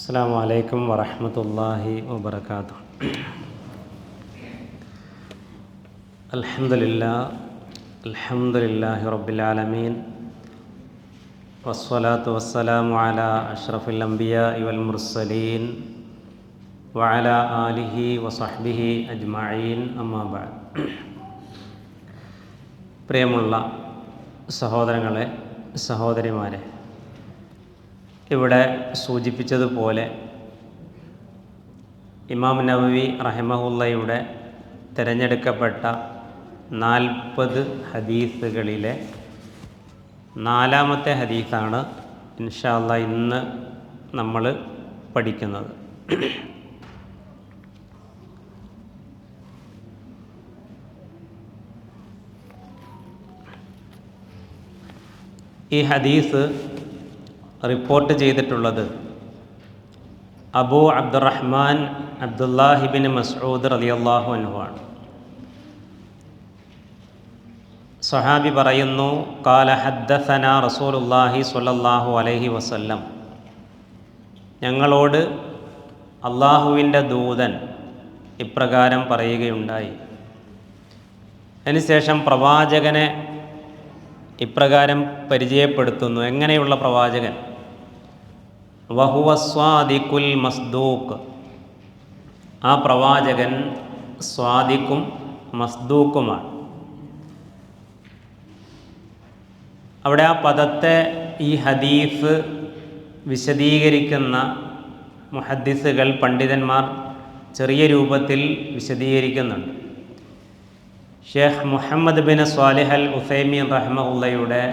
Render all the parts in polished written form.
അസ്സലാമു അലൈക്കും വറഹ്മത്തുള്ളാഹി വബറകാതുഹു. അൽഹംദുലില്ലാഹി റബ്ബിൽ ആലമീൻ വസ്സലാത്തു വസ്സലാമു അലാ അഷ്റഫിൽ അംബിയാഇ വൽ മുർസലീൻ വഅലാ ആലിഹി വസഹ്ബിഹി അജ്മഈൻ. അമ്മാ ബഅദ്. പ്രിയമുള്ള സഹോദരങ്ങളെ, സഹോദരിമാരെ, ഇവിടെ സൂചിപ്പിച്ചതുപോലെ ഇമാം നവവി റഹിമഹുള്ളയുടെ തിരഞ്ഞെടുക്കപ്പെട്ട 40 ഹദീസുകളിലെ 4-ാമത്തെ ഹദീസാണ് ഇൻഷാ അല്ലാഹ് ഇന്ന് നമ്മൾ പഠിക്കുന്നത്. ഈ ഹദീസ് റിപ്പോർട്ട് ചെയ്തിട്ടുള്ളത് അബൂ അബ്ദുറഹ്മാൻ അബ്ദുല്ലാഹിബിൻ മസ്ഊദ് റളിയല്ലാഹു അൻഹു ആണ്. സ്വഹാബി പറയുന്നു, ഖാല ഹദ്ദസനാ റസൂലുള്ളാഹി സ്വല്ലല്ലാഹു അലൈഹി വസല്ലം, ഞങ്ങളോട് അള്ളാഹുവിൻ്റെ ദൂതൻ ഇപ്രകാരം പറയുകയുണ്ടായി. അതിനുശേഷം പ്രവാചകനെ ഇപ്രകാരം പരിചയപ്പെടുത്തുന്നു. എങ്ങനെയുള്ള പ്രവാചകൻ? വഹുവ സ്വാദിഖുൽ മസ്ദൂഖ്, ആ പ്രവാചകൻ സ്വാദിഖും മസ്ദൂഖുമാണ്. അവിടെ ആ പദത്തെ ഈ ഹദീസ് വിശദീകരിക്കുന്ന മുഹദ്ദിസുകൾ, പണ്ഡിതന്മാർ ചെറിയ രൂപത്തിൽ വിശദീകരിക്കുന്നുണ്ട്. ഷേഖ് മുഹമ്മദ് ബിൻ സ്വാലിഹ് അൽ ഉസൈമീൻ റഹ്മഹുള്ളയുടെ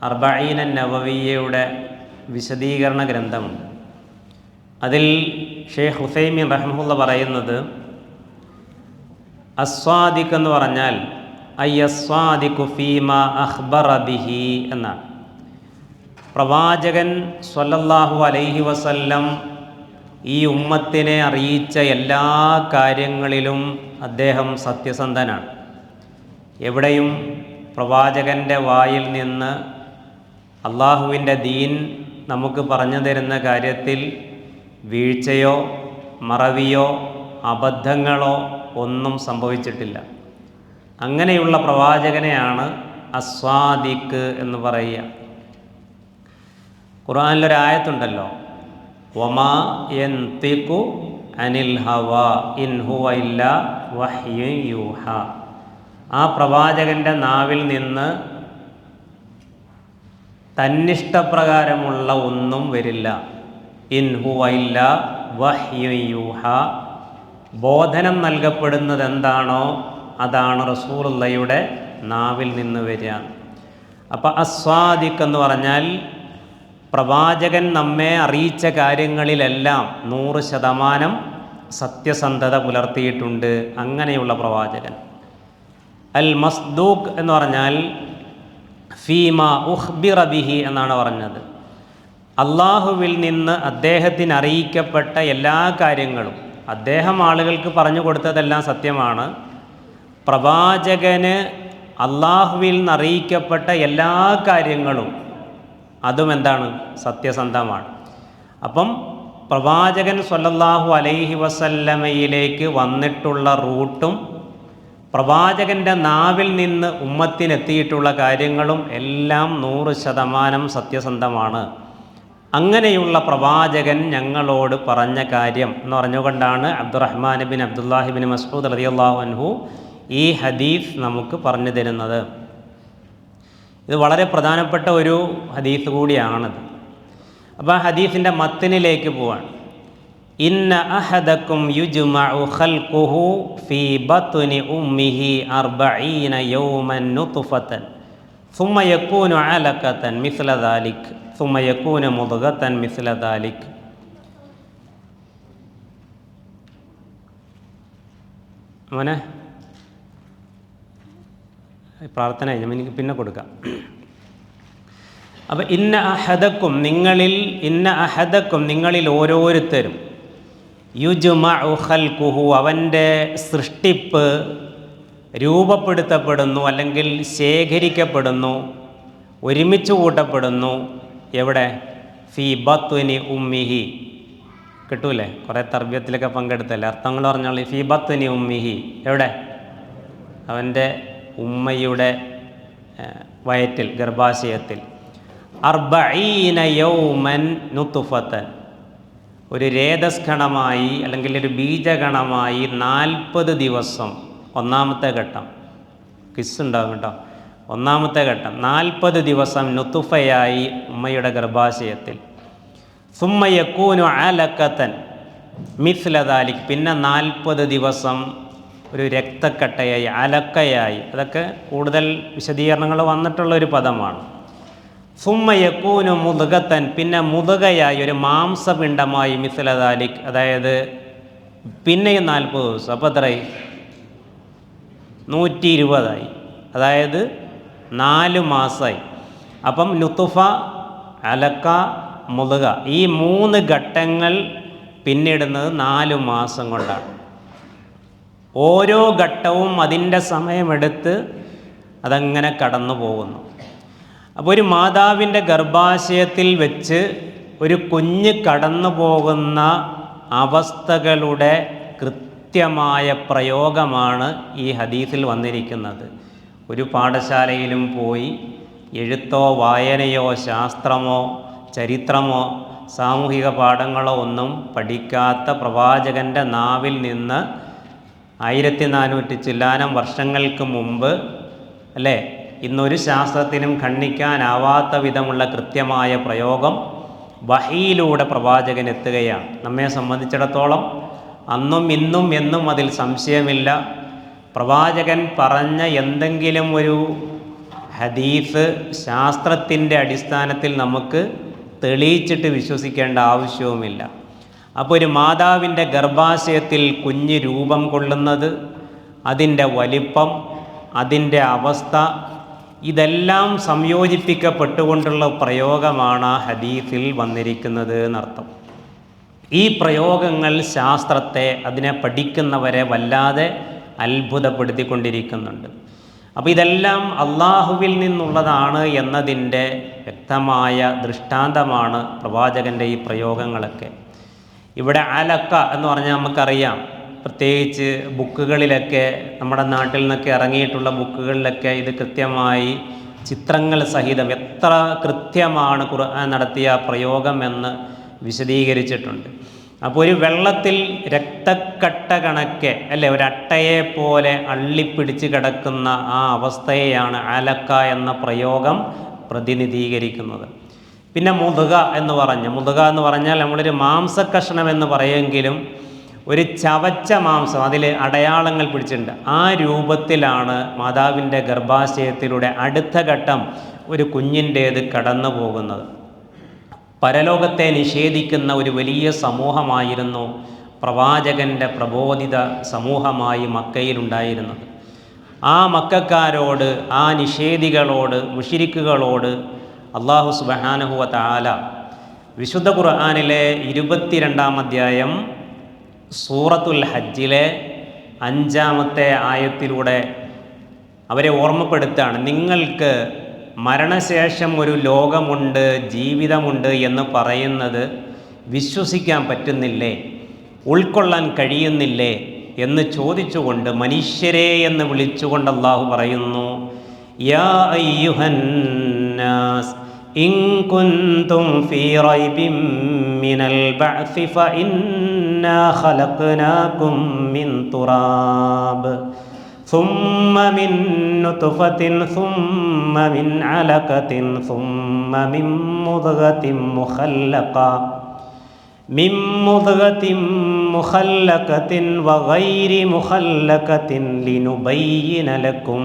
അർബഈന നവവിയ്യയുടെ വിശദീകരണ ഗ്രന്ഥമുണ്ട്. അതിൽ ഷേഖ് ഉസൈമീൻ റഹ്മഹുള്ള പറയുന്നത്, അസ്വാദിഖ് എന്ന് പറഞ്ഞാൽ അയ്യസ്വാദിഖു ഫീമാ അഖ്ബറ ബിഹി എന്നാണ്. പ്രവാചകൻ സ്വല്ലല്ലാഹു അലൈഹി വസല്ലം ഈ ഉമ്മത്തിനെ അറിയിച്ച എല്ലാ കാര്യങ്ങളിലും അദ്ദേഹം സത്യസന്ധനാണ്. എവിടെയും പ്രവാചകൻ്റെ വായിൽ നിന്ന് അള്ളാഹുവിൻ്റെ ദീൻ നമുക്ക് പറഞ്ഞു തരുന്ന കാര്യത്തിൽ വീഴ്ചയോ മറവിയോ അബദ്ധങ്ങളോ ഒന്നും സംഭവിച്ചിട്ടില്ല. അങ്ങനെയുള്ള പ്രവാചകനെയാണ് അസ്വാദിഖ് എന്ന് പറയുക. ഖുർആനിലൊരായത്തുണ്ടല്ലോ, വമാ യൻതിഖു അനിൽ ഹവാ ഇൻ ഹുവ ഇല്ലാ വഹ്യുൻ യൂഹാ. ആ പ്രവാചകൻ്റെ നാവിൽ നിന്ന് തന്നിഷ്ടപ്രകാരമുള്ള ഒന്നും വരില്ല. ഇൻ ഹുവ ഇല്ലാ വഹ്യുൻ യൂഹാ. ബോധനം നൽകപ്പെടുന്നത് എന്താണോ അതാണ് റസൂലുള്ളാഹിയുടെ നാവിൽ നിന്ന് വരിക. അപ്പോൾ അസ്വാദിഖ് എന്ന് പറഞ്ഞാൽ പ്രവാചകൻ നമ്മെ അറിയിച്ച കാര്യങ്ങളിലെല്ലാം 100% സത്യസന്ധത പുലർത്തിയിട്ടുണ്ട്. അങ്ങനെയുള്ള പ്രവാചകൻ. അൽ മസ്ദൂഖ് എന്ന് പറഞ്ഞാൽ ഫീമാ ഉഖ്ബിറ ബിഹി എന്നാണ് പറഞ്ഞത്. അള്ളാഹുവിൽ നിന്ന് അദ്ദേഹത്തിന് അറിയിക്കപ്പെട്ട എല്ലാ കാര്യങ്ങളും, അദ്ദേഹം ആളുകൾക്ക് പറഞ്ഞു കൊടുത്തതെല്ലാം സത്യമാണ്. പ്രവാചകന് അള്ളാഹുവിൽ നിന്ന് അറിയിക്കപ്പെട്ട എല്ലാ കാര്യങ്ങളും അതും എന്താണ്? സത്യസന്ധമാണ്. അപ്പം പ്രവാചകൻ സ്വല്ലല്ലാഹു അലൈഹി വസല്ലമയിലേക്ക് വന്നിട്ടുള്ള റൂട്ടും പ്രവാചകൻ്റെ നാവിൽ നിന്ന് ഉമ്മത്തിനെത്തിയിട്ടുള്ള കാര്യങ്ങളും എല്ലാം 100% സത്യസന്ധമാണ്. അങ്ങനെയുള്ള പ്രവാചകൻ ഞങ്ങളോട് പറഞ്ഞ കാര്യം എന്ന് പറഞ്ഞുകൊണ്ടാണ് അബ്ദുറഹ്മാൻ ബിൻ അബ്ദുല്ലാഹിബിൻ മസ്ഊദ് റളിയല്ലാഹു അൻഹു ഈ ഹദീസ് നമുക്ക് പറഞ്ഞു തരുന്നത്. ഇത് വളരെ പ്രധാനപ്പെട്ട ഒരു ഹദീസ് കൂടിയാണത്. അപ്പോൾ ആ ഹദീസിൻ്റെ മത്തിനിലേക്ക് പോവാണ്. ഇന്ന അഹദക്കും യുജ്മഉ ഖൽഖുഹു ഫീ ബത്നി ഉമ്മിഹി 40 യൗമൻ നുത്ഫതൻ ثم يكون علقة مثل ذلك ثم يكون مضغة مثل ذلك. മോനെ പ്രാർത്ഥന എനിക്ക് പിന്നെ കൊടുക്കാം. അപ്പം ഇന്ന അഹദക്കും നിങ്ങളിൽ ഓരോരുത്തരും യുജ്മഉ ഖൽഖുഹു അവൻ്റെ സൃഷ്ടിപ്പ് രൂപപ്പെടുത്തപ്പെടുന്നു, അല്ലെങ്കിൽ ശേഖരിക്കപ്പെടുന്നു, ഒരുമിച്ച് കൂട്ടപ്പെടുന്നു. എവിടെ? ഫീ ബത്നി ഉമ്മിഹി, കിട്ടൂലേ? കുറേ തർബിയത്തിലൊക്കെ പങ്കെടുത്തല്ലേ? അർത്ഥങ്ങൾ പറഞ്ഞാൽ ഫീ ബത്നി ഉമ്മിഹി, എവിടെ? അവൻ്റെ ഉമ്മയുടെ വയറ്റിൽ, ഗർഭാശയത്തിൽ. അർബഈന യൗമൻ നുത്ഫത്തൻ, ഒരു രേതസ്കണമായി അല്ലെങ്കിൽ ഒരു ബീജഗണമായി 40 ദിവസം. ഒന്നാമത്തെ ഘട്ടം കിസ്സുണ്ടാകും കേട്ടോ. ഒന്നാമത്തെ ഘട്ടം 40 ദിവസം നുത്ഫയായി ഉമ്മയുടെ ഗർഭാശയത്തിൽ. സുമ്മ യകൂനു അലഖതൻ മിസ്ല ദാലിക്, പിന്നെ 40 ദിവസം ഒരു രക്തക്കട്ടയായി, അലക്കയായി. അതൊക്കെ കൂടുതൽ വിശദീകരണങ്ങൾ വന്നിട്ടുള്ളൊരു പദമാണ്. സുമ്മ യകൂനു മുദ്ഗതൻ, പിന്നെ മുദ്ഗയായി, ഒരു മാംസപിണ്ഡമായി, മിസ്ല ദാലിക്, അതായത് പിന്നെയും 40 ദിവസം. അപ്പോൾ എത്രയായി? 120 അതായത് 4 മാസമായി. അപ്പം നുത്ഫ, അലക്ക, മുദ്ഗ, ഈ 3 ഘട്ടങ്ങൾ പിന്നിടുന്നത് 4 മാസം കൊണ്ടാണ്. ഓരോ ഘട്ടവും അതിൻ്റെ സമയമെടുത്ത് അതങ്ങനെ കടന്നു പോകുന്നു. അപ്പോൾ ഒരു മാതാവിൻ്റെ ഗർഭാശയത്തിൽ വെച്ച് ഒരു കുഞ്ഞ് കടന്നു പോകുന്ന അവസ്ഥകളുടെ കൃത്യമായ പ്രയോഗമാണ് ഈ ഹദീസിൽ വന്നിരിക്കുന്നത്. ഒരു പാഠശാലയിലും പോയി എഴുത്തോ വായനയോ ശാസ്ത്രമോ ചരിത്രമോ സാമൂഹിക പാഠങ്ങളോ ഒന്നും പഠിക്കാത്ത പ്രവാചകൻ്റെ നാവിൽ നിന്ന് 1400 ചില്ലാനം വർഷങ്ങൾക്ക് മുമ്പ്, അല്ലേ, ഇന്നൊരു ശാസ്ത്രത്തിനും ഖണ്ഡിക്കാനാവാത്ത വിധമുള്ള കൃത്യമായ പ്രയോഗം വഹിയിലൂടെ പ്രവാചകൻ എത്തുകയാണ്. നമ്മെ സംബന്ധിച്ചിടത്തോളം അന്നും ഇന്നും എന്നും അതിൽ സംശയമില്ല. പ്രവാചകൻ പറഞ്ഞ എന്തെങ്കിലും ഒരു ഹദീസ് ശാസ്ത്രത്തിൻ്റെ അടിസ്ഥാനത്തിൽ നമുക്ക് തെളിയിച്ചിട്ട് വിശ്വസിക്കേണ്ട ആവശ്യവുമില്ല. അപ്പോൾ ഒരു മാതാവിൻ്റെ ഗർഭാശയത്തിൽ കുഞ്ഞ് രൂപം കൊള്ളുന്നത്, അതിൻ്റെ വലിപ്പം, അതിൻ്റെ അവസ്ഥ, ഇതെല്ലാം സംയോജിപ്പിക്കപ്പെട്ടുകൊണ്ടുള്ള പ്രയോഗമാണ് ആ ഹദീസിൽ വന്നിരിക്കുന്നത് എന്നർത്ഥം. ഈ പ്രയോഗങ്ങൾ ശാസ്ത്രത്തെ, അതിനെ പഠിക്കുന്നവരെ വല്ലാതെ അത്ഭുതപ്പെടുത്തിക്കൊണ്ടിരിക്കുന്നുണ്ട്. അപ്പോൾ ഇതെല്ലാം അള്ളാഹുവിൽ നിന്നുള്ളതാണ് എന്നതിൻ്റെ വ്യക്തമായ ദൃഷ്ടാന്തമാണ് പ്രവാചകൻ്റെ ഈ പ്രയോഗങ്ങളൊക്കെ. ഇവിടെ അലക്ക എന്ന് പറഞ്ഞാൽ നമുക്കറിയാം, പ്രത്യേകിച്ച് ബുക്കുകളിലൊക്കെ, നമ്മുടെ നാട്ടിൽ നിന്നൊക്കെ ഇറങ്ങിയിട്ടുള്ള ബുക്കുകളിലൊക്കെ ഇത് കൃത്യമായി ചിത്രങ്ങൾ സഹിതം എത്ര കൃത്യമാണ് ഖുർആൻ നടത്തിയ പ്രയോഗം എന്ന് വിശദീകരിച്ചിട്ടുണ്ട്. അപ്പോൾ ഒരു വെള്ളത്തിൽ രക്തക്കട്ട കണക്കെ, അല്ലെ, ഒരു അട്ടയെ പോലെ അള്ളിപ്പിടിച്ച് കിടക്കുന്ന ആ അവസ്ഥയെയാണ് അലക്ക എന്ന പ്രയോഗം പ്രതിനിധീകരിക്കുന്നത്. പിന്നെ മുദ്ഗ എന്ന് പറഞ്ഞാൽ നമ്മളൊരു മാംസക്കഷ്ണം എന്ന് പറയുമെങ്കിലും ഒരു ചവച്ച മാംസം, അതിൽ അടയാളങ്ങൾ പിടിച്ചിട്ടുണ്ട്. ആ രൂപത്തിലാണ് മാതാവിൻ്റെ ഗർഭാശയത്തിലൂടെ അടുത്ത ഘട്ടം ഒരു കുഞ്ഞിൻ്റേത് കടന്നു പോകുന്നത്. പരലോകത്തെ നിഷേധിക്കുന്ന ഒരു വലിയ സമൂഹമായിരുന്നു പ്രവാചകൻ്റെ പ്രബോധിത സമൂഹമായി മക്കയിലുണ്ടായിരുന്നത്. ആ മക്കക്കാരോട്, ആ നിഷേധികളോട്, മുശ്രിക്കുകളോട് അല്ലാഹു സുബ്ഹാനഹു വ തആല വിശുദ്ധ ഖുർആനിലെ 22-ാം അധ്യായം സൂറത്തുൽ ഹജ്ജിലെ 5-ാമത്തെ ആയത്തിലൂടെ അവരെ ഓർമ്മപ്പെടുത്തുകയാണ്. നിങ്ങൾക്ക് മരണശേഷം ഒരു ലോകമുണ്ട്, ജീവിതമുണ്ട് എന്ന് പറയുന്നത് വിശ്വസിക്കാൻ പറ്റുന്നില്ലേ, ഉൾക്കൊള്ളാൻ കഴിയുന്നില്ലേ എന്ന് ചോദിച്ചുകൊണ്ട്, മനുഷ്യരെ എന്ന് വിളിച്ചുകൊണ്ട് അല്ലാഹു പറയുന്നു, യാ അയ്യുഹന്നാസ് ഇൻ കുൻതും ഫീ റൈബിൻ മിനൽ ബഅസി ഫഇന്നാ ഖലഖനാകും മിൻ തുറാബ് ثم من نطفة ثم من علقة ثم من مضغة مخلقة وغير مخلقة لنبين لكم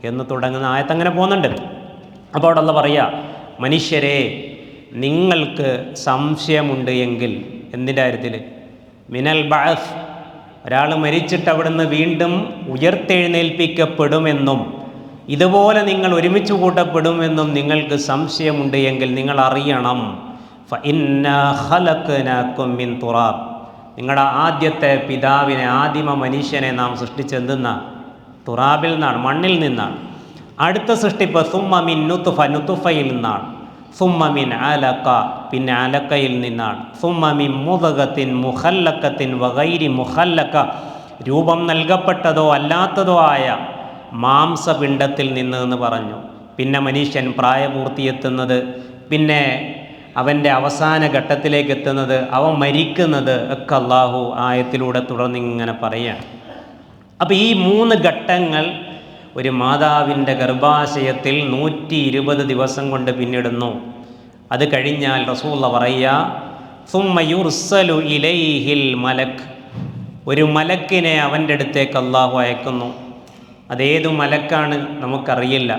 എന്ന് തുടങ്ങുന്ന ആയത്ത് അങ്ങനെ പോകുന്നുണ്ട്. അപ്പോൾ അവിടെ അല്ലാഹു പറയുക, മനുഷ്യരെ, നിങ്ങൾക്ക് സംശയമുണ്ട് എങ്കിൽ എന്തിൻ്റെ കാര്യത്തിൽ? മിനൽ ബഅസ്, ഒരാൾ മരിച്ചിട്ട് അവിടുന്ന് വീണ്ടും ഉയർത്തെഴുന്നേൽപ്പിക്കപ്പെടുമെന്നും ഇതുപോലെ നിങ്ങൾ ഒരുമിച്ച് കൂട്ടപ്പെടുമെന്നും നിങ്ങൾക്ക് സംശയമുണ്ട് എങ്കിൽ നിങ്ങൾ അറിയണം, ഫഇന്നാ ഖലഖനാകും മിൻ തുറാബ്, നിങ്ങളുടെ ആദ്യത്തെ പിതാവിനെ, ആദിമ മനുഷ്യനെ നാം സൃഷ്ടിച്ചെന്തെന്നാണ്? തുറാബിൽ നിന്നാണ്, മണ്ണിൽ നിന്നാണ്. അടുത്ത സൃഷ്ടിപ്പ് സുമ്മ മിൻ നുത്ഫ, നുത്ഫയിൽ നിന്നാണ്. സുമ്മ മിൻ അലക, പിന്നെ അലക്കയിൽ നിന്നാണ്. സുമ്മ മിൻ മുദഗത്തിൻ മുഖല്ലക്കത്തിൻ വഗൈരി മുഖല്ലക്ക, രൂപം നൽകപ്പെട്ടതോ അല്ലാത്തതോ ആയ മാംസപിണ്ഡത്തിൽ നിന്ന് എന്ന് പറഞ്ഞു. പിന്നെ മനുഷ്യൻ പ്രായപൂർത്തിയെത്തുന്നത്, പിന്നെ അവൻ്റെ അവസാന ഘട്ടത്തിലേക്ക് എത്തുന്നത്, അവൻ മരിക്കുന്നത് ഒക്കെ അള്ളാഹു ആയത്തിലൂടെ തുടർന്നിങ്ങനെ പറയുകയാണ്. അപ്പോൾ ഈ 3 ഘട്ടങ്ങൾ ഒരു മാതാവിൻ്റെ ഗർഭാശയത്തിൽ 120 ദിവസം കൊണ്ട് പിന്നിടുന്നു. അത് കഴിഞ്ഞാൽ റസൂലുള്ള പറയുക, സുമ്മ യുർസലു ഇലൈഹിൽ മലക്ക്, ഒരു മലക്കിനെ അവൻ്റെ അടുത്തേക്ക് അള്ളാഹു അയക്കുന്നു. അതേതു മലക്കാണ് നമുക്കറിയില്ല.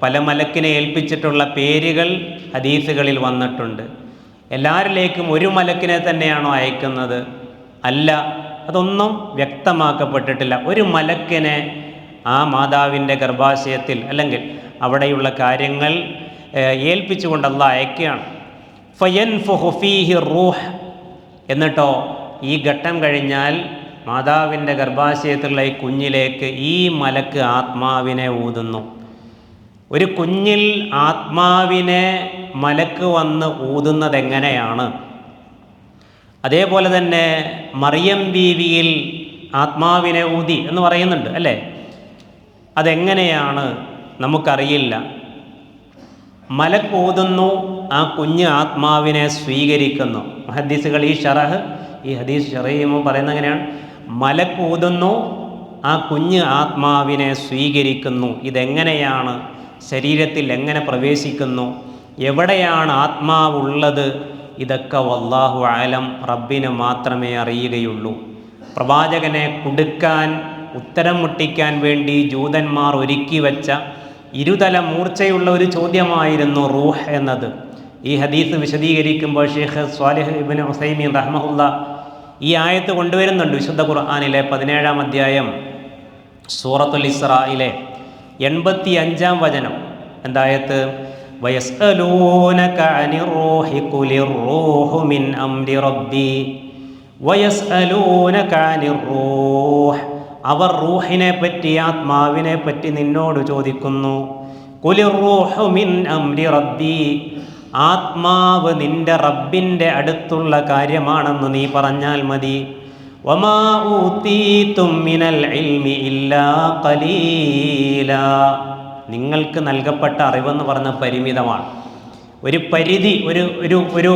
പല മലക്കിനെ ഏൽപ്പിച്ചിട്ടുള്ള പേരുകൾ ഹദീസുകളിൽ വന്നിട്ടുണ്ട്. എല്ലാവരിലേക്കും ഒരു മലക്കിനെ തന്നെയാണോ അയക്കുന്നത്? അല്ല, അതൊന്നും വ്യക്തമാക്കപ്പെട്ടിട്ടില്ല. ഒരു മലക്കിനെ ആ മാതാവിൻ്റെ ഗർഭാശയത്തിൽ അല്ലെങ്കിൽ അവിടെയുള്ള കാര്യങ്ങൾ ഏൽപ്പിച്ചുകൊണ്ട് അള്ളാഹ് അയക്കുകയാണ്. ഫയൻഫുഹു ഫീഹി റൂഹ്, എന്നിട്ടോ ഈ ഘട്ടം കഴിഞ്ഞാൽ മാതാവിൻ്റെ ഗർഭാശയത്തിലുള്ള ഈ കുഞ്ഞിലേക്ക് ഈ മലക്ക് ആത്മാവിനെ ഊതുന്നു. ഒരു കുഞ്ഞിൽ ആത്മാവിനെ മലക്ക് വന്ന് ഊതുന്നത് എങ്ങനെയാണ്? അതേപോലെ തന്നെ മറിയം ബീവിയിൽ ആത്മാവിനെ ഊതി എന്ന് പറയുന്നുണ്ട് അല്ലേ? അതെങ്ങനെയാണ് നമുക്കറിയില്ല. മലക്ക് ഊതുന്നു, ആ കുഞ്ഞ് ആത്മാവിനെ സ്വീകരിക്കുന്നു. മുഹദ്ദിസുകൾ ഈ ഹദീസ് ഷറഹ് ചെയ്യുമ്പോൾ പറയുന്നത് എങ്ങനെയാണ്? മലക്ക് ഊതുന്നു, ആ കുഞ്ഞ് ആത്മാവിനെ സ്വീകരിക്കുന്നു. ഇതെങ്ങനെയാണ്? ശരീരത്തിൽ എങ്ങനെ പ്രവേശിക്കുന്നു? എവിടെയാണ് ആത്മാവുള്ളത്? ഇതൊക്കെ വല്ലാഹു ആലം, റബ്ബിന് മാത്രമേ അറിയുകയുള്ളൂ. പ്രവാചകനെ കുടുക്കാൻ, ഉത്തരം മുട്ടിക്കാൻ വേണ്ടി ജൂതന്മാർ ഒരുക്കി വെച്ച ഇരുതല മൂർച്ചയുള്ള ഒരു ചോദ്യമായിരുന്നു റൂഹ് എന്നത്. ഈ ഹദീസ് വിശദീകരിക്കുമ്പോൾ ഷെയ്ഖ് സ്വാലിഹ് ഇബ്നു ഉസൈമീൻ റഹ്മഹുല്ല ഈ ആയത്ത് കൊണ്ടുവരുന്നുണ്ട്. വിശുദ്ധ ഖുർആനിലെ 17-ാം അധ്യായം സൂറത്തുൽ ഇസ്രായിലെ 85-ാം വചനം. എന്തായത്ത്? വയസ്അലൂനക അനിർ റൂഹി ഖുലിർ റൂഹു മിൻ അംരി റബ്ബി വയസ്അലൂനക അനിർ റൂഹ്, അവർ റൂഹിനെ പറ്റി, ആത്മാവിനെ പറ്റി നിന്നോട് ചോദിക്കുന്നു. ഖുലിർ റൂഹു മിൻ അംരി റബ്ബി, ആത്മാവ് നിന്റെ റബ്ബിൻ്റെ അടുത്തുള്ള കാര്യമാണെന്ന് നീ പറഞ്ഞാൽ മതി. വമാ ഊതീതും മിനൽ ഇൽമി ഇല്ലാ ഖലീലാ, നിങ്ങൾക്ക് നൽകപ്പെട്ട അറിവെന്ന് പറഞ്ഞ പരിമിതമാണ്. ഒരു പരിധി, ഒരു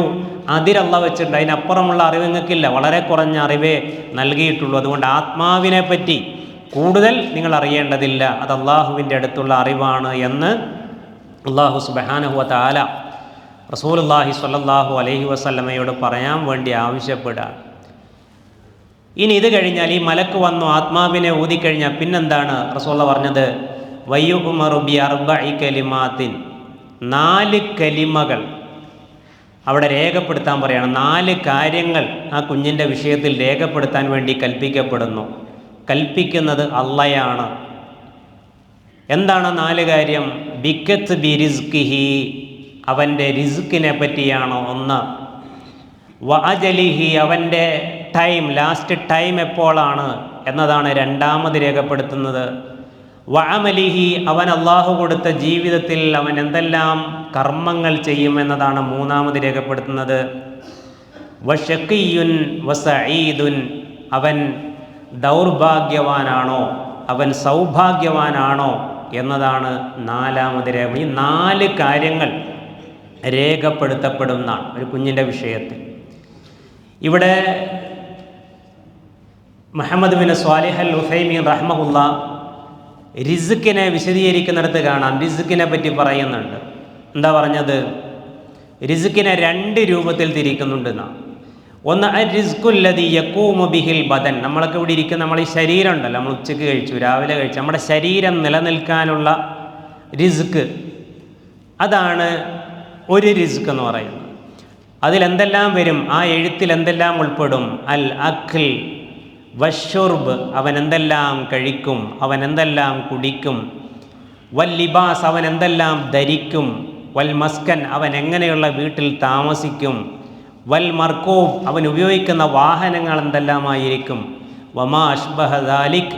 അതിരല്ല വെച്ചിട്ടുണ്ട്. അതിനപ്പുറമുള്ള അറിവ് നിങ്ങൾക്കില്ല. വളരെ കുറഞ്ഞ അറിവേ നൽകിയിട്ടുള്ളൂ. അതുകൊണ്ട് ആത്മാവിനെ പറ്റി കൂടുതൽ നിങ്ങൾ അറിയേണ്ടതില്ല. അത് അള്ളാഹുവിൻ്റെ അടുത്തുള്ള അറിവാണ് എന്ന് അള്ളാഹു സുബ്ഹാനഹു വ തആല റസൂലുള്ളാഹി സ്വല്ലല്ലാഹു അലൈഹി വസല്ലമയോട് പറയാൻ വേണ്ടി ആവശ്യപ്പെടുക. ഇനി ഇത് കഴിഞ്ഞാൽ ഈ മലക്ക് വന്നു ആത്മാവിനെ ഊതിക്കഴിഞ്ഞാൽ പിന്നെന്താണ് റസൂലുള്ള പറഞ്ഞത്? വയ്യുഉമറു ബി അർബഇ കലിമാത്തിൻ, 4 കലിമകൾ അവിടെ രേഖപ്പെടുത്താൻ പറയണം. 4 കാര്യങ്ങൾ ആ കുഞ്ഞിൻ്റെ വിഷയത്തിൽ രേഖപ്പെടുത്താൻ വേണ്ടി കൽപ്പിക്കപ്പെടുന്നു. കൽപ്പിക്കുന്നത് അള്ളയാണ്. എന്താണ് 4 കാര്യം? ബിക്കത്ത് ബി റിസ്കിഹി, അവൻ്റെ റിസ്ക്കിനെ പറ്റിയാണ് ഒന്ന്. വ അജലിഹി, അവൻ്റെ ടൈം, ലാസ്റ്റ് ടൈം എപ്പോഴാണ് എന്നതാണ് രണ്ടാമത് രേഖപ്പെടുത്തുന്നത്. വ അമലിഹി, അവൻ അള്ളാഹു കൊടുത്ത ജീവിതത്തിൽ അവൻ എന്തെല്ലാം കർമ്മങ്ങൾ ചെയ്യുമെന്നതാണ് മൂന്നാമത് രേഖപ്പെടുത്തുന്നത്. വ ഷഖിയുൻ വ സഈദുൻ, അവൻ ദൗർഭാഗ്യവാനാണോ അവൻ സൗഭാഗ്യവാനാണോ എന്നതാണ് നാലാമത് രേഖ. ഈ 4 കാര്യങ്ങൾ രേഖപ്പെടുത്തപ്പെടുന്നതാണ് ഒരു കുഞ്ഞിൻ്റെ വിഷയത്തിൽ. ഇവിടെ മുഹമ്മദ് ബിൻ സ്വാലിഹ് അൽ ഉസൈമീൻ റഹ്മഹുല്ല റിസ്ക്കിനെ വിശദീകരിക്കുന്നിടത്ത് കാണാം. റിസ്ക്കിനെ പറ്റി പറയുന്നുണ്ട്. എന്താ പറഞ്ഞത്? റിസ്ക്കിനെ 2 രൂപത്തിൽ തിരിക്കുന്നുണ്ടെന്നാണ്. ഒന്ന് റിസ്ഖുല്ലദി യഖൂമു ബിഹിൽ ബദൻ, നമ്മളൊക്കെ ഇവിടെ ഇരിക്കുന്ന നമ്മൾ ഈ ശരീരം ഉണ്ടല്ലോ, നമ്മൾ ഉച്ചയ്ക്ക് കഴിച്ചു, രാവിലെ കഴിച്ചു, നമ്മുടെ ശരീരം നിലനിൽക്കാനുള്ള റിസ്ക്, അതാണ് ഒരു റിസ്ക് എന്ന് പറയുന്നത്. അതിലെന്തെല്ലാം വരും? ആ എഴുത്തിൽ എന്തെല്ലാം ഉൾപ്പെടും? അൽ അഖ്ൽ വഷുർബ്, അവൻ എന്തെല്ലാം കഴിക്കും, അവൻ എന്തെല്ലാം കുടിക്കും. വൽ ലിബാസ്, അവൻ എന്തെല്ലാം ധരിക്കും. വൽ മസ്കൻ, അവൻ എങ്ങനെയുള്ള വീട്ടിൽ താമസിക്കും. വൽ മർകൂബ്, അവൻ ഉപയോഗിക്കുന്ന വാഹനങ്ങൾ എന്തെല്ലാമായിരിക്കും. വമാ അഷ്ബഹ ദാലിക്,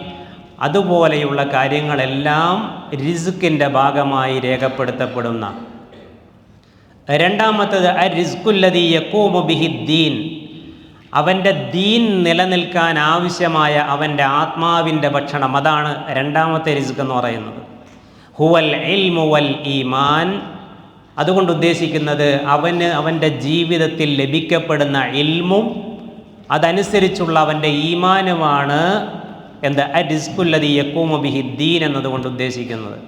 അതുപോലെയുള്ള കാര്യങ്ങളെല്ലാം റിസ്ക്കിൻ്റെ ഭാഗമായി രേഖപ്പെടുത്തപ്പെടുന്ന. രണ്ടാമത്തത് അർറിസ്ഖുല്ലദീ യഖൂമു ബിഹിദ്ദീൻ, അവൻ്റെ ദീൻ നിലനിൽക്കാൻ ആവശ്യമായ അവൻ്റെ ആത്മാവിൻ്റെ ഭക്ഷണം, അതാണ് രണ്ടാമത്തെ റിസ്ക് എന്ന് പറയുന്നത്. ഹുവൽ ഇൽമു വൽ ഈമാൻ, അതുകൊണ്ട് ഉദ്ദേശിക്കുന്നത് അവൻ്റെ ജീവിതത്തിൽ ലഭിക്കപ്പെടുന്ന ഇൽമും അതനുസരിച്ചുള്ള അവൻ്റെ ഈമാനുമാണ് എന്ത് അർറിസ്ഖുല്ലദീ യഖൂമു ബിഹിദ്ദീൻ എന്നതുകൊണ്ട് ഉദ്ദേശിക്കുന്നത്.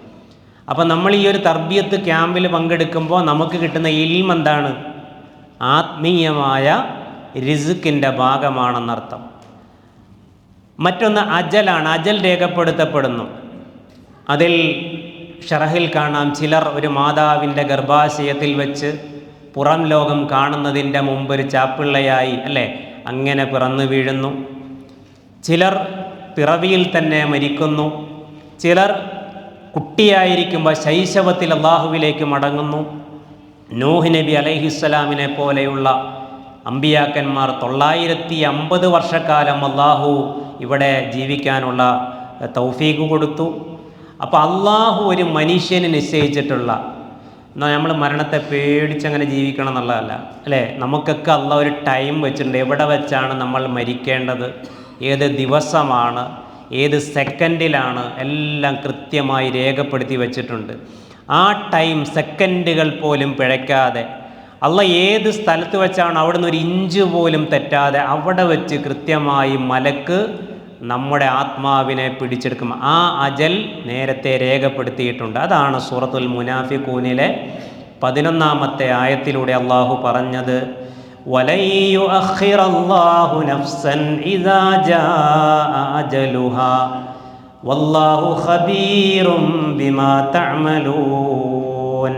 അപ്പം നമ്മൾ ഈ ഒരു തർബിയത്ത് ക്യാമ്പിൽ പങ്കെടുക്കുമ്പോൾ നമുക്ക് കിട്ടുന്ന ഇൽമ് എന്താണ്? ആത്മീയമായ റിസ്ക്കിൻ്റെ ഭാഗമാണെന്നർത്ഥം. മറ്റൊന്ന് അജലാണ്, അജൽ രേഖപ്പെടുത്തപ്പെടുന്നു. അതിൽ ഷറഹിൽ കാണാം, ചിലർ ഒരു മാതാവിൻ്റെ ഗർഭാശയത്തിൽ വെച്ച് പുറം ലോകം കാണുന്നതിൻ്റെ മുമ്പ് ഒരു ചാപ്പിള്ളയായി അല്ലേ അങ്ങനെ പിറന്നു വീഴുന്നു. ചിലർ പിറവിയിൽ തന്നെ മരിക്കുന്നു. ചിലർ കുട്ടിയായിരിക്കുമ്പോൾ ശൈശവത്തിൽ അള്ളാഹുവിലേക്ക് മടങ്ങുന്നു. നൂഹ് നബി അലൈഹിസ്സലാമിനെ പോലെയുള്ള അമ്പിയാക്കന്മാർ 950 വർഷക്കാലം അള്ളാഹു ഇവിടെ ജീവിക്കാനുള്ള തൗഫീഖ് കൊടുത്തു. അപ്പോൾ അള്ളാഹു ഒരു മനുഷ്യന് നിശ്ചയിച്ചിട്ടുള്ള, എന്നാൽ നമ്മൾ മരണത്തെ പേടിച്ചങ്ങനെ ജീവിക്കണം എന്നുള്ളതല്ല അല്ലേ. നമുക്കൊക്കെ അള്ളാഹ് ഒരു ടൈം വെച്ചിട്ടുണ്ട്, എവിടെ വെച്ചാണ് നമ്മൾ മരിക്കേണ്ടത്, ഏത് ദിവസമാണ്, ഏത് സെക്കൻഡിലാണ്, എല്ലാം കൃത്യമായി രേഖപ്പെടുത്തി വച്ചിട്ടുണ്ട്. ആ ടൈം സെക്കൻഡുകൾ പോലും പിഴയ്ക്കാതെ അള്ളാഹ് ഏത് സ്ഥലത്ത് വെച്ചാണ് അവിടുന്ന് ഒരു ഇഞ്ച് പോലും തെറ്റാതെ അവിടെ വെച്ച് കൃത്യമായി മലക്ക് നമ്മുടെ ആത്മാവിനെ പിടിച്ചെടുക്കും. ആ അജൽ നേരത്തെ രേഖപ്പെടുത്തിയിട്ടുണ്ട്. അതാണ് സൂറത്തുൽ മുനാഫിഖൂനിലെ 11-ാമത്തെ ആയത്തിലൂടെ അള്ളാഹു പറഞ്ഞത്, വലൻ യുഅഖിറല്ലാഹു നഫ്സൻ ഇദാ ജാഅ അജലുഹാ വല്ലാഹു ഖബീറും ബിമാ തഅമലൂൻ.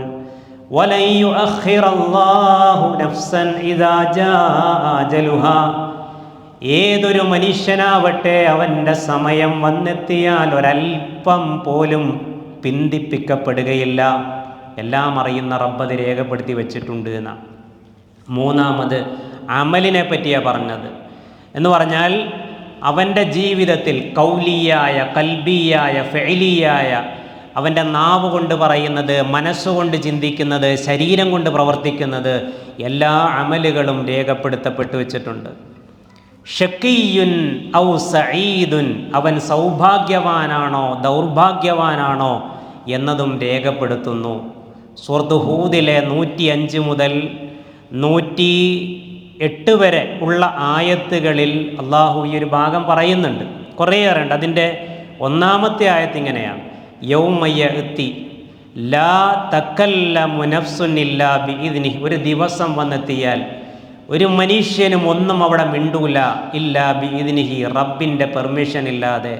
വലൻ യുഅഖിറല്ലാഹു നഫ്സൻ ഇദാ ജാഅ അജലുഹാ, ഏതൊരു മനുഷ്യനാവട്ടെ അവൻ്റെ സമയം വന്നെത്തിയാൽ ഒരൽപ്പം പോലും പിന്തിപ്പിക്കപ്പെടുകയില്ല. എല്ലാം അറിയുന്ന റബ്ബ് രേഖപ്പെടുത്തി വെച്ചിട്ടുണ്ട് എന്നാണ്. മൂന്നാമത് അമലിനെ പറ്റിയാണ് പറഞ്ഞത്. എന്ന് പറഞ്ഞാൽ അവൻ്റെ ജീവിതത്തിൽ കൗലിയായ, കൽബിയായ, ഫെഇലിയായ, അവൻ്റെ നാവ് കൊണ്ട് പറയുന്നത്, മനസ്സുകൊണ്ട് ചിന്തിക്കുന്നത്, ശരീരം കൊണ്ട് പ്രവർത്തിക്കുന്നത്, എല്ലാ അമലുകളും രേഖപ്പെടുത്തപ്പെട്ടു വെച്ചിട്ടുണ്ട്. ഷഖിയുൻ ഔ സഈദുൻ, അവൻ സൗഭാഗ്യവാനാണോ ദൗർഭാഗ്യവാനാണോ എന്നതും രേഖപ്പെടുത്തുന്നു. സൂറത്ത് ഹൂദിലെ 105 മുതൽ 108 വരെ ഉള്ള ആയത്തുകളിൽ അള്ളാഹു ഈ ഒരു ഭാഗം പറയുന്നുണ്ട്. കുറേയേറെ ഉണ്ട്. അതിൻ്റെ 1-ാമത്തെ ആയത്ത് ഇങ്ങനെയാണ്, യൗമ യഅതി ലാ തകല്ലമു നഫ്സുൻ ഇല്ലാ ബിഇദ്നിഹി, ഒരു ദിവസം വന്നെത്തിയാൽ ഒരു മനുഷ്യനും ഒന്നും അവിടെ മിണ്ടൂല, ഇല്ലാ ബിഇദ്നിഹി, റബ്ബിൻ്റെ പെർമിഷൻ ഇല്ലാതെ.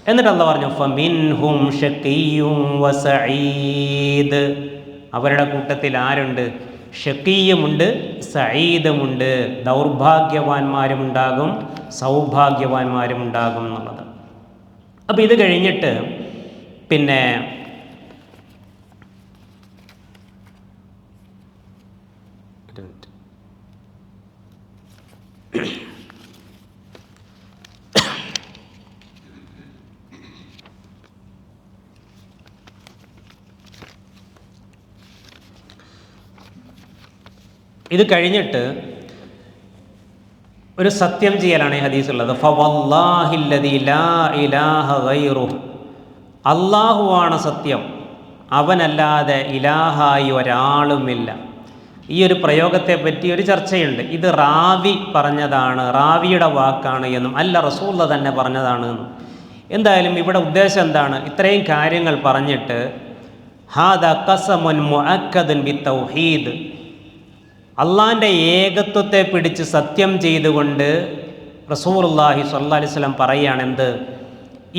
എന്നിട്ട് അള്ളാഹു പറഞ്ഞു, ഫമിൻഹും ഷഖിയ്യും വസഈദ്, അവരുടെ കൂട്ടത്തിൽ ആരുണ്ട്? ഷഖിയുമുണ്ട്, സഈദുമുണ്ട്, ദൗർഭാഗ്യവാന്മാരും ഉണ്ടാകും, സൗഭാഗ്യവാന്മാരും ഉണ്ടാകും എന്നുള്ളത്. അപ്പോൾ ഇത് കഴിഞ്ഞിട്ട് പിന്നെ ഇത് കഴിഞ്ഞിട്ട് ഒരു സത്യം ചെയ്യലാണ് ഈ ഹദീസുള്ളത്. ഫവല്ലാഹില്ലദീ ലാ ഇലാഹ ഗൈറുഹു, അള്ളാഹുവാണ് സത്യം, അവനല്ലാതെ ഇലാഹായി ഒരാളുമില്ല. ഈ ഒരു പ്രയോഗത്തെ പറ്റി ഒരു ചർച്ചയുണ്ട്. ഇത് റാവി പറഞ്ഞതാണ്, റാവിയുടെ വാക്കാണ് എന്നും അല്ല റസൂലുള്ള തന്നെ പറഞ്ഞതാണ് എന്നും. എന്തായാലും ഇവിടെ ഉദ്ദേശം എന്താണ്? ഇത്രയും കാര്യങ്ങൾ പറഞ്ഞിട്ട് ഹാദാ ഖസമുൻ മുഅക്കദുൻ ബിത്തൗഹീദ്, അള്ളാഹിൻ്റെ ഏകത്വത്തെ പിടിച്ച് സത്യം ചെയ്തുകൊണ്ട് റസൂലുള്ളാഹി സ്വല്ലല്ലാഹി അലൈഹി വസല്ലം പറയുകയാണ് എന്ത്?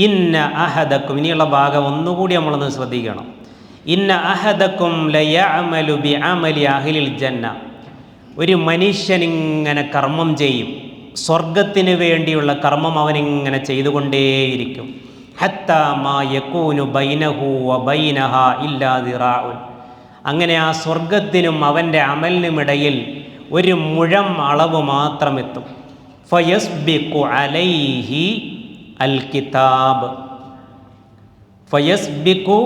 ഇന്ന അഹദക്കും, ഇനിയുള്ള ഭാഗം ഒന്നുകൂടി നമ്മളൊന്ന് ശ്രദ്ധിക്കണം. ഇന്ന അഹദക്കും ലയഅമലു ബിഅമലി അഹ്ലിൽ ജന്ന, ഒരു മനുഷ്യനിങ്ങനെ കർമ്മം ചെയ്യും, സ്വർഗത്തിന് വേണ്ടിയുള്ള കർമ്മം അവനിങ്ങനെ ചെയ്തുകൊണ്ടേയിരിക്കും. ഹത്താ മാ യകൂനു ബൈനഹു വ ബൈനഹാ ഇല്ലാ ദിറാഉൻ, അങ്ങനെ ആ സ്വർഗത്തിനും അവൻ്റെ അമലിനുമിടയിൽ ഒരു മുഴം അളവ് മാത്രം എത്തും. ഫയസ്ബിഖു അലൈഹി അൽ കിതാബ്, ഫയസ്ബിഖു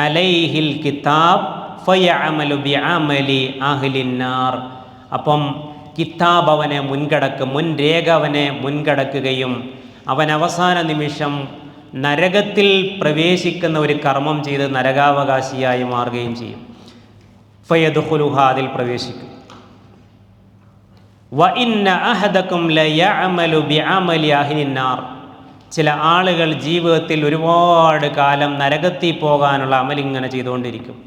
അലൈഹിൽ കിതാബ് ഫയഅമലു ബിഅമലി അഹ്ലിന്നാർ. അപ്പം കിതാബ് അവനെ മുൻരേഖ അവനെ മുൻകടക്കുകയും അവൻ അവസാന നിമിഷം നരകത്തിൽ പ്രവേശിക്കുന്ന ഒരു കർമ്മം ചെയ്ത് നരകാവകാശിയായി മാറുകയും ചെയ്യും. ഫയദ്ഖുലുഹ, അതിൽ പ്രവേശിക്കും. വ ഇന്ന അഹദക്കും ലയഅമലു ബിഅമലി അഹ്ലിന്നാർ. ചില ആളുകൾ ജീവിതത്തിൽ ഒരുപാട് കാലം നരകത്തിൽ പോകാനുള്ള അമലിങ്ങനെ ചെയ്തുകൊണ്ടിരിക്കും.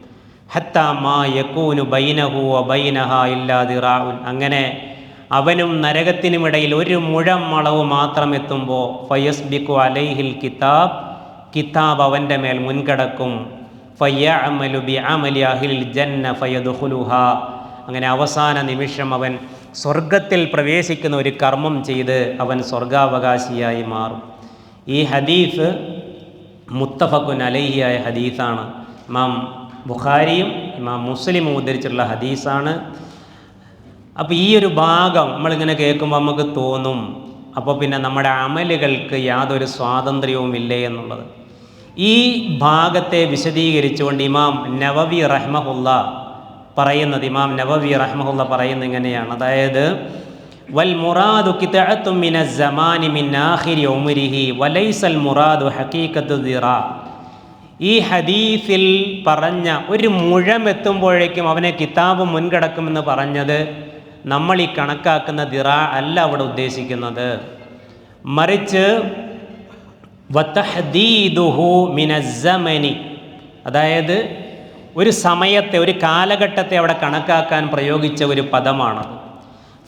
ഹത്താ മാ യകൂനു ബൈനഹു വ ബൈനഹാ ഇല്ലാ ദിറാഉൻ. അങ്ങനെ അവനും നരകത്തിനുമിടയിൽ ഒരു മുഴം അളവ് മാത്രം എത്തുമ്പോൾ ഫയസ്ബിഖു അലൈഹിൽ കിതാബ് അവൻ്റെ മേൽ മുൻകടക്കും. ഫയഅമലു ബിഅമലി അഹ്ലിൽ ജന്ന ഫയദ്ഖുലുഹ. അങ്ങനെ അവസാന നിമിഷം അവൻ സ്വർഗത്തിൽ പ്രവേശിക്കുന്ന ഒരു കർമ്മം ചെയ്ത് അവൻ സ്വർഗാവകാശിയായി മാറും. ഈ ഹദീസ് മുത്തഫഖുൻ അലൈഹിയായ ഹദീസാണ്. ഇമാം ബുഖാരിയും ഇമാം മുസ്ലിമും ഉദ്ധരിച്ചിട്ടുള്ള ഹദീസാണ്. അപ്പോൾ ഈ ഒരു ഭാഗം നമ്മളിങ്ങനെ കേൾക്കുമ്പോൾ നമുക്ക് തോന്നും, അപ്പോൾ പിന്നെ നമ്മുടെ അമലുകൾക്ക് യാതൊരു സ്വാതന്ത്ര്യവും ഇല്ലേ എന്നുള്ളത്. ഈ ഭാഗത്തെ വിശദീകരിച്ചുകൊണ്ട് ഇമാം നവവി റഹ്മഹുല്ല പറയുന്നത് ഇങ്ങനെയാണ്. അതായത് വൽ മുറാദു ഖിതഅത്തും മിനസ് സമാനി മിൻ ആഖിരി ഉംരിഹി വലൈസൽ മുറാദു ഹഖീഖത്തു ദിറാ. ഈ ഹദീസിൽ പറഞ്ഞ ഒരു മുഴം എത്തുമ്പോഴേക്കും അവനെ കിതാബ് മുൻകടക്കുമെന്ന് പറഞ്ഞത് നമ്മൾ ഈ കണക്കാക്കുന്ന ദിറാ അല്ല അവിടെ ഉദ്ദേശിക്കുന്നത്. മറിച്ച് വതഹ്ദീദുഹു മിനസ് സമനി, അതായത് ഒരു സമയത്തെ, ഒരു കാലഘട്ടത്തെ അവിടെ കണക്കാക്കാൻ പ്രയോഗിച്ച ഒരു പദമാണത്.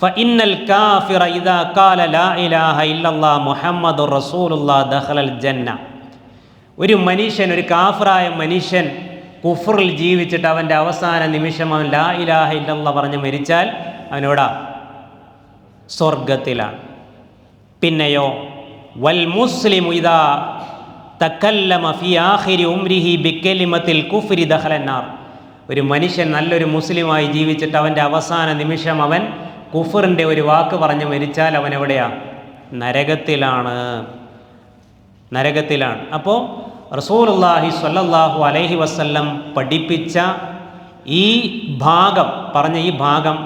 ഫഇന്നൽ കാഫിറ ഇദാ ഖാല ലാ ഇലാഹ ഇല്ലല്ലാഹ് മുഹമ്മദുർ റസൂലുള്ളാഹ് ദഖലൽ ജന്ന. ഒരു മനുഷ്യൻ, ഒരു കാഫിറായ മനുഷ്യൻ കുഫറിൽ ജീവിച്ചിട്ട് അവൻ്റെ അവസാന നിമിഷം അവൻ ലാ ഇലാഹ ഇല്ലല്ലാഹ് പറഞ്ഞ് മരിച്ചാൽ അവനോടാ സ്വർഗത്തിലാണ്. പിന്നെയോ വൽ മുസ്ലിമു ഇദാ തകല്ലമ ഫി ആഖിരി ഉംരിഹി ബികലിമത്തിൽ കുഫ്രി ദഖലന്നാർ. ഒരു മനുഷ്യൻ നല്ലൊരു മുസ്ലിമായി ജീവിച്ചിട്ട് അവൻ്റെ അവസാന നിമിഷം അവൻ കുഫറിൻ്റെ ഒരു വാക്ക് പറഞ്ഞ് മരിച്ചാൽ അവൻ എവിടെയാ? നരകത്തിലാണ്. അപ്പോൾ റസൂലുള്ളാഹി സ്വല്ലല്ലാഹു അലൈഹി വസല്ലം പഠിപ്പിച്ച ഈ ഭാഗം, പറഞ്ഞ ഈ ഭാഗം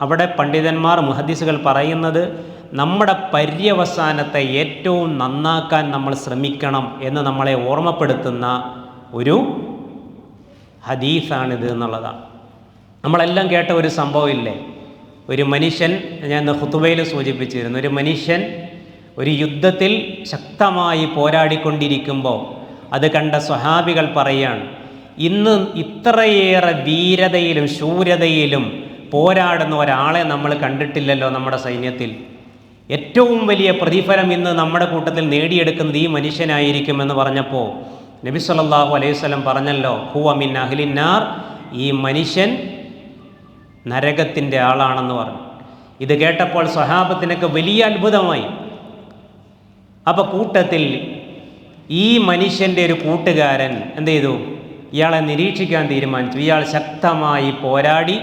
അവിടെ പണ്ഡിതന്മാർ മുഹദ്ദിസുകൾ പറയുന്നത് നമ്മുടെ പര്യവസാനത്തെ ഏറ്റവും നന്നാക്കാൻ നമ്മൾ ശ്രമിക്കണം എന്ന് നമ്മളെ ഓർമ്മപ്പെടുത്തുന്ന ഒരു ഹദീസാണിത് എന്നുള്ളതാണ്. നമ്മളെല്ലാം കേട്ട ഒരു സംഭവമില്ലേ? ഒരു മനുഷ്യൻ, ഞാൻ ഖുതുബയിൽ സൂചിപ്പിച്ചിരുന്നു, ഒരു മനുഷ്യൻ ഒരു യുദ്ധത്തിൽ ശക്തമായി പോരാടിക്കൊണ്ടിരിക്കുമ്പോൾ അത് കണ്ട സ്വഹാബികൾ പറയാണ്, ഇന്ന് ഇത്രയേറെ വീരതയിലും ശൂരതയിലും പോരാടുന്ന ഒരാളെ നമ്മൾ കണ്ടിട്ടില്ലല്ലോ നമ്മുടെ സൈന്യത്തിൽ. ഏറ്റവും വലിയ പ്രതിഫലം ഇന്ന് നമ്മുടെ കൂട്ടത്തിൽ നേടിയെടുക്കുന്നത് ഈ മനുഷ്യനായിരിക്കുമെന്ന് പറഞ്ഞപ്പോൾ നബി സല്ലല്ലാഹു അലൈഹി വസല്ലം പറഞ്ഞല്ലോ, ഹുവ മിൻ അഹ്ലിന്നാർ, ഈ മനുഷ്യൻ നരകത്തിൻ്റെ ആളാണെന്ന് പറഞ്ഞു. ഇത് കേട്ടപ്പോൾ സ്വഹാബത്തിനൊക്കെ വലിയ അത്ഭുതമായി. അപ്പോൾ കൂട്ടത്തിൽ ഈ മനുഷ്യൻ്റെ ഒരു കൂട്ടുകാരൻ എന്ത് ചെയ്തു? ഇയാളെ നിരീക്ഷിക്കാൻ തീരുമാനിച്ചു. ഇയാൾ ശക്തമായി പോരാടി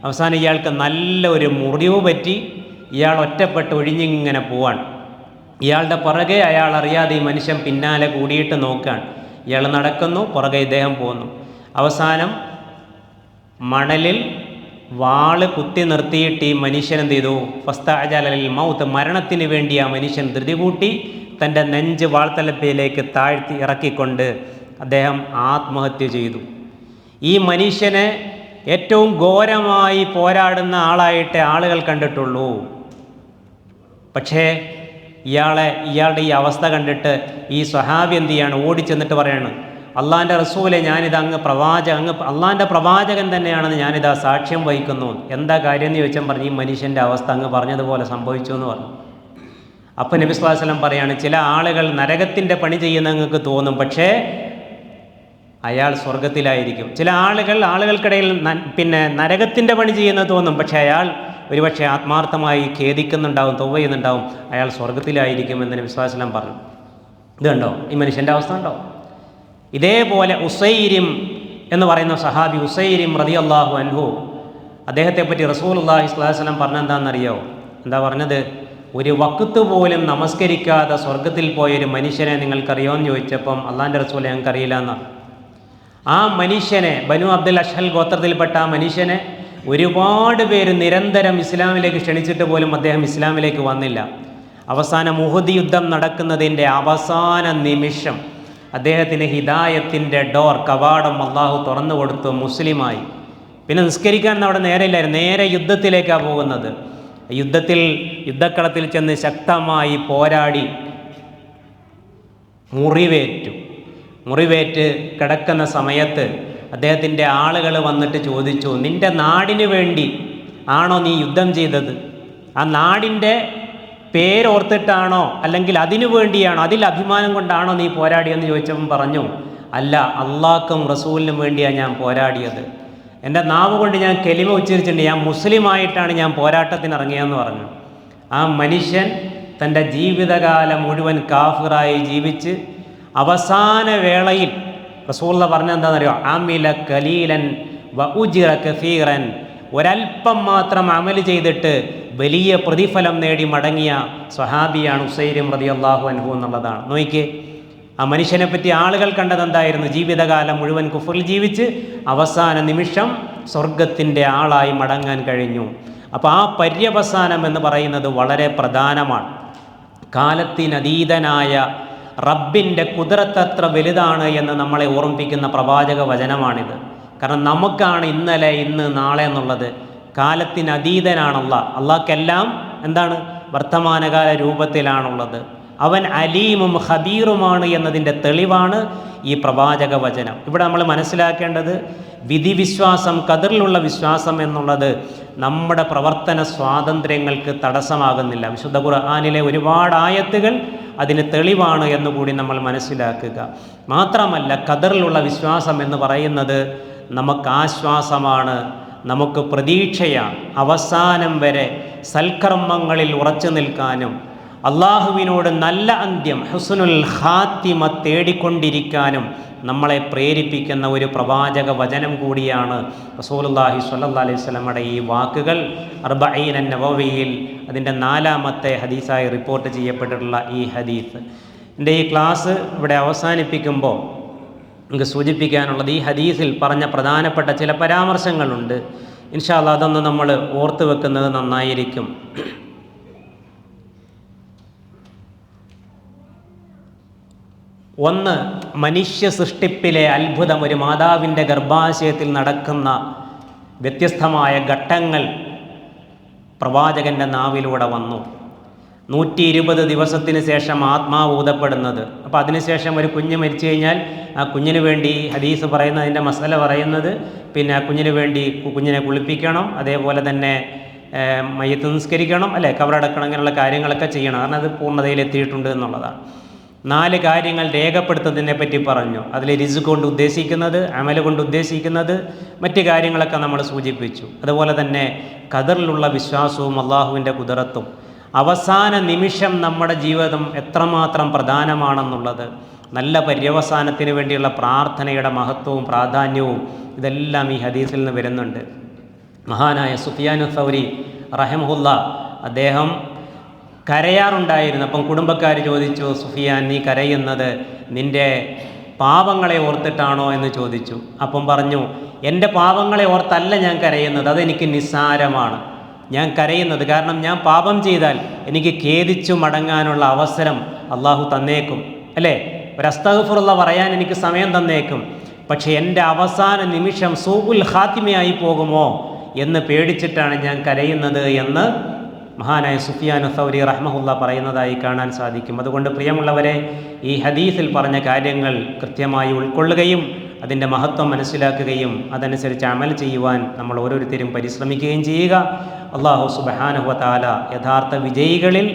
അവസാനം ഇയാൾക്ക് നല്ല ഒരു മുറിവ് പറ്റി. ഇയാൾ ഒറ്റപ്പെട്ട് ഒഴിഞ്ഞിങ്ങനെ പോവാൻ. ഇയാളുടെ പുറകെ അയാൾ അറിയാതെ ഈ മനുഷ്യൻ പിന്നാലെ കൂടിയിട്ട് നോക്കാൻ. ഇയാൾ നടക്കുന്നു, പുറകെ ഇദ്ദേഹം പോകുന്നു. അവസാനം മണലിൽ വാള് കുത്തി നിർത്തിയിട്ട് ഈ മനുഷ്യൻ എന്ത് ചെയ്തു? ഫസ്തഅജലൽ മൗത്ത്, മരണത്തിന് വേണ്ടി ആ മനുഷ്യൻ ധൃതി കൂട്ടി തൻ്റെ നെഞ്ച് വാൾത്തലപ്പയിലേക്ക് താഴ്ത്തി ഇറക്കിക്കൊണ്ട് അദ്ദേഹം ആത്മഹത്യ ചെയ്തു. ഈ മനുഷ്യനെ ഏറ്റവും ഘോരമായി പോരാടുന്ന ആളായിട്ട് ആളുകൾ കണ്ടിട്ടുള്ളൂ. പക്ഷേ ഇയാളുടെ ഈ അവസ്ഥ കണ്ടിട്ട് ഈ സ്വഹാബി എന്ത് ചെയ്യാണ്? ഓടിച്ചെന്നിട്ട് പറയാണ്, അള്ളാൻ്റെ റസൂലെ, ഞാനിത് അങ്ങ് അള്ളാൻ്റെ പ്രവാചകൻ തന്നെയാണെന്ന് ഞാനിതാ സാക്ഷ്യം വഹിക്കുന്നു. എന്താ കാര്യം എന്ന് ചോദിച്ചാൽ പറഞ്ഞു, ഈ മനുഷ്യൻ്റെ അവസ്ഥ അങ്ങ് പറഞ്ഞതുപോലെ സംഭവിച്ചു എന്ന് പറഞ്ഞു. അപ്പോൾ നബി സ്വല്ലല്ലാഹു അലൈഹി വസല്ലം പറയാണ്, ചില ആളുകൾ നരകത്തിൻ്റെ പണി ചെയ്യുന്ന നിങ്ങൾക്ക് തോന്നും, പക്ഷേ അയാൾ സ്വർഗത്തിലായിരിക്കും. ചില ആളുകൾക്കിടയിൽ നരകത്തിൻ്റെ പണി ചെയ്യുന്നത് തോന്നും, പക്ഷേ അയാൾ ഒരുപക്ഷെ ആത്മാർത്ഥമായി ഖേദിക്കുന്നുണ്ടാവും, തൗബ ചെയ്യുന്നുണ്ടാവും, അയാൾ സ്വർഗത്തിലായിരിക്കും എന്ന് നബി സ്വല്ലല്ലാഹു അലൈഹി വസല്ലം പറഞ്ഞു. ഇത് കണ്ടോ ഈ മനുഷ്യൻ്റെ അവസ്ഥ ഉണ്ടോ? ഇതേപോലെ ഉസൈരിം എന്ന് പറയുന്ന സഹാബി ഉസൈരിം റളിയല്ലാഹു അൻഹു, അദ്ദേഹത്തെ പറ്റി റസൂലുള്ളാഹി സ്വല്ലല്ലാഹു അലൈഹി വസല്ലം പറഞ്ഞെന്താണെന്നറിയോ? എന്താ പറഞ്ഞത്? ഒരു വഖ്ത് പോലും നമസ്കരിക്കാതെ സ്വർഗത്തിൽ പോയൊരു മനുഷ്യനെ നിങ്ങൾക്കറിയോ എന്ന് ചോദിച്ചപ്പം അള്ളാൻ്റെ റസൂലെ ഞങ്ങൾക്കറിയില്ല എന്നാണ്. ആ മനുഷ്യനെ, ബനു അബ്ദുൽ അഷ്ഹൽ ഗോത്രത്തിൽപ്പെട്ട ആ മനുഷ്യനെ ഒരുപാട് പേര് നിരന്തരം ഇസ്ലാമിലേക്ക് ക്ഷണിച്ചിട്ട് പോലും അദ്ദേഹം ഇസ്ലാമിലേക്ക് വന്നില്ല. അവസാനം ഉഹുദ് യുദ്ധം നടക്കുന്നതിൻ്റെ അവസാന നിമിഷം അദ്ദേഹത്തിന് ഹിദായത്തിൻ്റെ കവാടം അള്ളാഹു തുറന്നു കൊടുത്തു, മുസ്ലിമായി. പിന്നെ നിസ്കരിക്കാൻ അവിടെ നേരെയില്ലായിരുന്നു, നേരെ യുദ്ധത്തിലേക്കാണ് പോകുന്നത്. യുദ്ധക്കളത്തിൽ ചെന്ന് ശക്തമായി പോരാടി മുറിവേറ്റ് കിടക്കുന്ന സമയത്ത് അദ്ദേഹത്തിൻ്റെ ആളുകൾ വന്നിട്ട് ചോദിച്ചു, നിൻ്റെ നാടിന് വേണ്ടി ആണോ നീ യുദ്ധം ചെയ്തത്? ആ നാടിൻ്റെ പേരോർത്തിട്ടാണോ അല്ലെങ്കിൽ അതിനു വേണ്ടിയാണോ, അതിൽ അഭിമാനം കൊണ്ടാണോ നീ പോരാടിയെന്ന് ചോദിച്ചപ്പോൾ പറഞ്ഞു, അല്ല, അള്ളാഹ്ക്കും റസൂലിനും വേണ്ടിയാണ് ഞാൻ പോരാടിയത്. എൻ്റെ നാവ് കൊണ്ട് ഞാൻ കെലിമ ഉച്ചരിച്ചിട്ടുണ്ട്, ഞാൻ മുസ്ലിമായിട്ടാണ് ഞാൻ പോരാട്ടത്തിനിറങ്ങിയതെന്ന് പറഞ്ഞു. ആ മനുഷ്യൻ തൻ്റെ ജീവിതകാലം മുഴുവൻ കാഫിറായി ജീവിച്ച് അവസാന വേളയിൽ റസൂലുള്ള പറഞ്ഞെന്താണെന്നറിയോ? അമില കലീലൻ വ ഉജ്റ കസീറൻ, ഒരൽപ്പം മാത്രം അമൽ ചെയ്തിട്ട് വലിയ പ്രതിഫലം നേടി മടങ്ങിയ സ്വഹാബിയാണ് ഉസൈർ റളിയല്ലാഹു അൻഹു എന്നുള്ളതാണ്. നോക്കിക്കേ, ആ മനുഷ്യനെ പറ്റി ആളുകൾ കണ്ടതെന്തായിരുന്നു? ജീവിതകാലം മുഴുവൻ കുഫറിൽ ജീവിച്ച് അവസാന നിമിഷം സ്വർഗത്തിൻ്റെ ആളായി മടങ്ങാൻ കഴിഞ്ഞു. അപ്പോൾ ആ പര്യവസാനം എന്ന് പറയുന്നത് വളരെ പ്രധാനമാണ്. കാലത്തിനതീതനായ റബ്ബിൻ്റെ കുദറത്തത്ര വലുതാണ് എന്ന് നമ്മളെ ഓർമ്മിപ്പിക്കുന്ന പ്രവാചക വചനമാണിത്. കാരണം നമുക്കാണ് ഇന്നലെ, ഇന്ന്, നാളെ എന്നുള്ളത്. കാലത്തിനതീതനാണല്ല. അള്ളാഹ്ക്കെല്ലാം എന്താണ്? വർത്തമാനകാല രൂപത്തിലാണുള്ളത്. അവൻ അലീമും ഖബീറുമാണ് എന്നതിൻ്റെ തെളിവാണ് ഈ പ്രവാചക വചനം. ഇവിടെ നമ്മൾ മനസ്സിലാക്കേണ്ടത് വിധിവിശ്വാസം, ഖദറിലുള്ള വിശ്വാസം എന്നുള്ളത് നമ്മുടെ പ്രവർത്തന സ്വാതന്ത്ര്യങ്ങൾക്ക് തടസ്സമാകുന്നില്ല. വിശുദ്ധ ഖുർആനിലെ ഒരുപാട് ആയത്തുകൾ അതിന് തെളിവാണ് എന്നുകൂടി നമ്മൾ മനസ്സിലാക്കുക. മാത്രമല്ല, ഖദറിലുള്ള വിശ്വാസം എന്ന് പറയുന്നത് നമുക്ക് ആശ്വാസമാണ്, നമുക്ക് പ്രതീക്ഷയാണ്. അവസാനം വരെ സൽക്കർമ്മങ്ങളിൽ ഉറച്ചു നിൽക്കാനും അള്ളാഹുവിനോട് നല്ല അന്ത്യം, ഹുസ്നുൽ ഖാത്തിമ തേടിക്കൊണ്ടിരിക്കാനും നമ്മളെ പ്രേരിപ്പിക്കുന്ന ഒരു പ്രവാചക വചനം കൂടിയാണ് റസൂലുള്ളാഹി സ്വല്ലല്ലാഹി അലൈഹി വസല്ലമയുടെ ഈ വാക്കുകൾ. അർബഈൻ നവവിയിൽ അതിൻ്റെ 4ാമത്തെ ഹദീസായി റിപ്പോർട്ട് ചെയ്യപ്പെട്ടിട്ടുള്ള ഈ ഹദീസ്. എൻ്റെ ഈ ക്ലാസ് ഇവിടെ അവസാനിപ്പിക്കുമ്പോൾ എനിക്ക് സൂചിപ്പിക്കാനുള്ളത്, ഈ ഹദീസിൽ പറഞ്ഞ പ്രധാനപ്പെട്ട ചില പരാമർശങ്ങളുണ്ട്. ഇൻഷാ അല്ലാഹ് അതൊന്ന് നമ്മൾ ഓർത്ത് വെക്കുന്നത് നന്നായിരിക്കും. ഒന്ന്, മനുഷ്യ സൃഷ്ടിപ്പിലെ അത്ഭുതം. ഒരു മാതാവിൻ്റെ ഗർഭാശയത്തിൽ നടക്കുന്ന വ്യത്യസ്തമായ ഘട്ടങ്ങൾ പ്രവാചകൻ്റെ നാവിലൂടെ വന്നു. 120 ദിവസത്തിന് ശേഷം ആത്മാവ് ഊതപ്പെടുന്നത്. അപ്പോൾ അതിനുശേഷം ഒരു കുഞ്ഞ് മരിച്ചു കഴിഞ്ഞാൽ ആ കുഞ്ഞിന് വേണ്ടി ഹദീസ് പറയുന്നത്, അതിൻ്റെ മസല പറയുന്നത്, പിന്നെ ആ കുഞ്ഞിന് വേണ്ടി കുഞ്ഞിനെ കുളിപ്പിക്കണം, അതേപോലെ തന്നെ മയ്യത്ത് നിസ്കരിക്കണം, അല്ലേ, കബറടക്കണം, അങ്ങനെയുള്ള കാര്യങ്ങളൊക്കെ ചെയ്യണം. കാരണം അത് പൂർണ്ണതയിലെത്തിയിട്ടുണ്ട് എന്നുള്ളതാണ്. 4 കാര്യങ്ങൾ രേഖപ്പെടുത്തുന്നതിനെ പറ്റി പറഞ്ഞു. അതിൽ റിസ്ക് കൊണ്ട് ഉദ്ദേശിക്കുന്നത്, അമൽ കൊണ്ട് ഉദ്ദേശിക്കുന്നത്, മറ്റ് കാര്യങ്ങളൊക്കെ നമ്മൾ സൂചിപ്പിച്ചു. അതുപോലെ തന്നെ ഖദറിലുള്ള വിശ്വാസവും അള്ളാഹുവിൻ്റെ കുദറത്തും, അവസാന നിമിഷം നമ്മുടെ ജീവിതം എത്രമാത്രം പ്രധാനമാണെന്നുള്ളത്, നല്ല പര്യവസാനത്തിന് വേണ്ടിയുള്ള പ്രാർത്ഥനയുടെ മഹത്വവും പ്രാധാന്യവും, ഇതെല്ലാം ഈ ഹദീസിൽ നിന്ന് വരുന്നുണ്ട്. മഹാനായ സുഫിയാനു സൗരി റഹിമഹുല്ലാ അദ്ദേഹം കരയാറുണ്ടായിരുന്നു. അപ്പം കുടുംബക്കാർ ചോദിച്ചു, സുഫിയാൻ, നീ കരയുന്നത് നിൻ്റെ പാപങ്ങളെ ഓർത്തിട്ടാണോ എന്ന് ചോദിച്ചു. അപ്പം പറഞ്ഞു, എൻ്റെ പാപങ്ങളെ ഓർത്തല്ല ഞാൻ കരയുന്നത്, അതെനിക്ക് നിസ്സാരമാണ്. ഞാൻ കരയുന്നത് കാരണം ഞാൻ പാപം ചെയ്താൽ എനിക്ക് ഖേദിച്ചു മടങ്ങാനുള്ള അവസരം അള്ളാഹു തന്നേക്കും, അല്ലേ, ഒരു അസ്തഗ്ഫിറുല്ലാഹ് പറയാൻ എനിക്ക് സമയം തന്നേക്കും. പക്ഷേ എൻ്റെ അവസാന നിമിഷം സൂഉൽ ഖാത്തിമയായി പോകുമോ എന്ന് പേടിച്ചിട്ടാണ് ഞാൻ കരയുന്നത് എന്ന് മഹാനായ സുഫിയാനു സൗരി റഹ്മഹുല്ലാ പറയുന്നതായി കാണാൻ സാധിക്കും. അതുകൊണ്ട് പ്രിയമുള്ളവരെ, ഈ ഹദീസിൽ പറഞ്ഞ കാര്യങ്ങൾ കൃത്യമായി ഉൾക്കൊള്ളുകയും അതിൻ്റെ മഹത്വം മനസ്സിലാക്കുകയും അതനുസരിച്ച് അമൽ ചെയ്യുവാൻ നമ്മൾ ഓരോരുത്തരും പരിശ്രമിക്കുകയും ചെയ്യുക. അല്ലാഹു സുബ്ഹാനഹു വ തആല യഥാർത്ഥ വിജയികളിൽ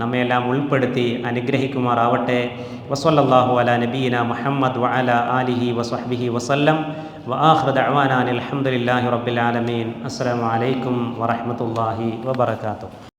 നമ്മയെല്ലാം ഉൾപ്പെടുത്തി അനുഗ്രഹിക്കുമാറാവട്ടെ. വസല്ലല്ലാഹു അലാ നബീന മുഹമ്മദ് വഅലാ ആലിഹി വസഹ്ബിഹി വസല്ലം. വആഖിറു ദഅ്വാനാ അൽഹംദുലില്ലാഹി റബ്ബിൽ ആലമീൻ. അസ്സലാമു അലൈക്കും വറഹ്മത്തുള്ളാഹി വബറകാതുഹു.